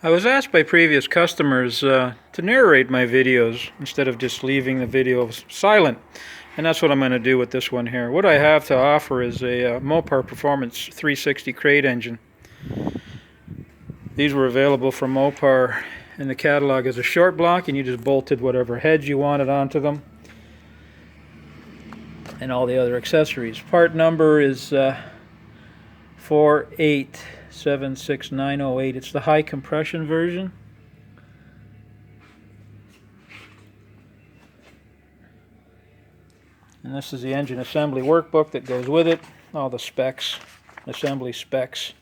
I was asked by previous customers to narrate my videos instead of just leaving the video silent, and that's what I'm going to do with this one here. What I have to offer is a Mopar Performance 360 crate engine. These were available from Mopar in the catalog as a short block, and you just bolted whatever heads you wanted onto them and all the other accessories. Part number is 4876908. It's the high compression version. And this is the engine assembly workbook that goes with it. All the specs, assembly specs.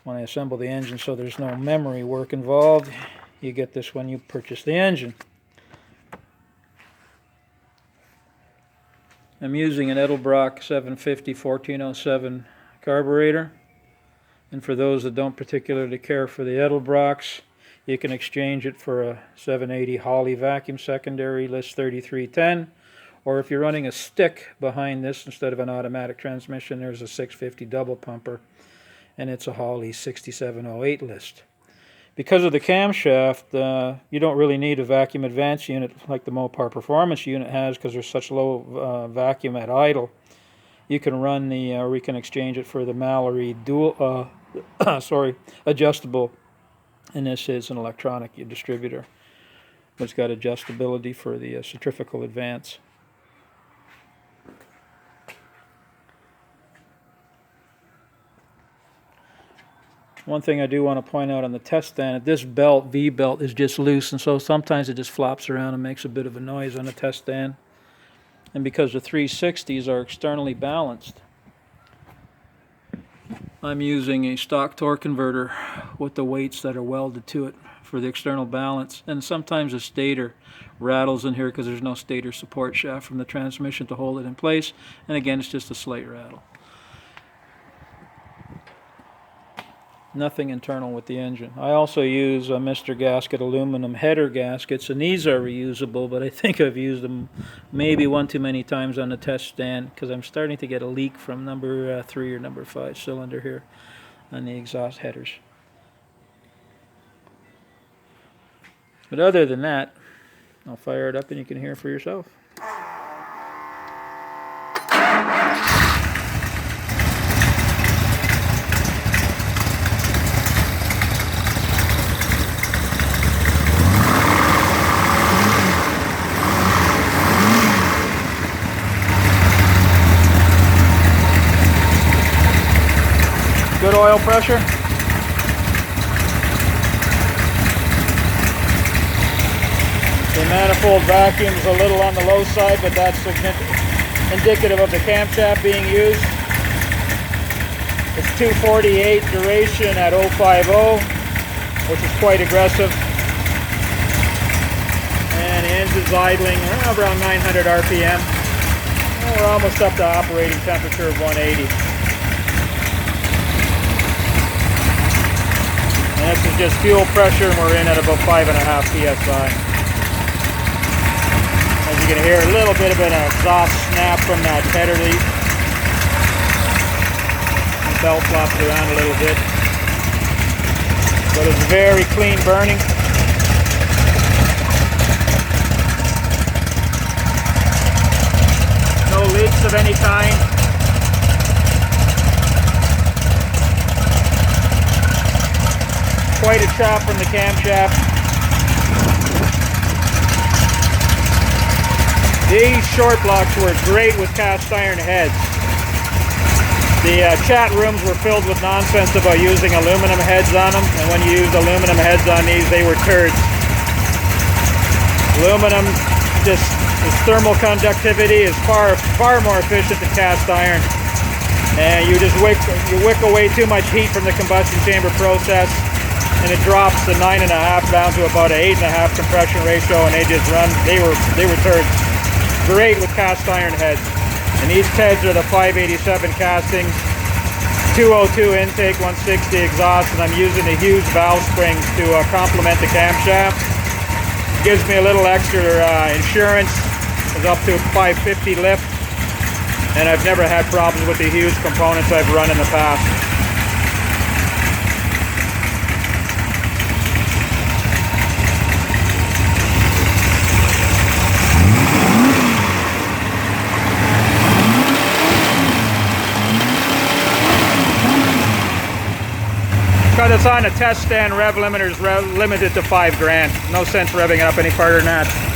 When I assemble the engine, so there's no memory work involved, you get this when you purchase the engine. I'm using an Edelbrock 750 1407 carburetor, and for those that don't particularly care for the Edelbrocks, you can exchange it for a 780 Holley vacuum secondary, list 3310, or if you're running a stick behind this instead of an automatic transmission, there's a 650 double pumper, and it's a Holley 6708 list. Because of the camshaft, you don't really need a vacuum advance unit like the Mopar Performance unit has, because there's such low vacuum at idle. You can run the, or we can exchange it for the Mallory dual, adjustable, and this is an electronic distributor. It's got adjustability for the centrifugal advance. One thing I do want to point out on the test stand, this belt, V-belt, is just loose, and so sometimes it just flops around and makes a bit of a noise on the test stand. And because the 360s are externally balanced, I'm using a stock torque converter with the weights that are welded to it for the external balance. And sometimes the stator rattles in here because there's no stator support shaft from the transmission to hold it in place. And again, it's just a slight rattle. Nothing internal with the engine. I also use Mr. Gasket aluminum header gaskets, and these are reusable, but I think I've used them maybe one too many times on the test stand because I'm starting to get a leak from number 3 or number 5 cylinder here on the exhaust headers. But other than that, I'll fire it up and you can hear for yourself. Good oil pressure. The manifold vacuum is a little on the low side, but that's indicative of the camshaft being used. It's 248 duration at 050, which is quite aggressive. And the engine's idling around 900 RPM. We're almost up to operating temperature of 180. And this is just fuel pressure, and we're in at about 5.5 psi. As you can hear, a little bit of an exhaust snap from that header lead. The belt flops around a little bit, but it's very clean burning. No leaks of any kind. Quite a chop from the camshaft. These short blocks were great with cast iron heads. The chat rooms were filled with nonsense about using aluminum heads on them, and when you use aluminum heads on these, they were turds. Aluminum, its thermal conductivity is far more efficient than cast iron, and you wick away too much heat from the combustion chamber process, and it drops the 9.5 down to about an 8.5 compression ratio, and they just run. They were turds. Great with cast iron heads. And these heads are the 587 castings, 202 intake, 160 exhaust, and I'm using the huge valve springs to complement the camshaft. Gives me a little extra insurance. It's up to 550 lift, and I've never had problems with the huge components I've run in the past. Because it's on a test stand, rev limiter's limited to $5 grand. No sense revving it up any farther than that.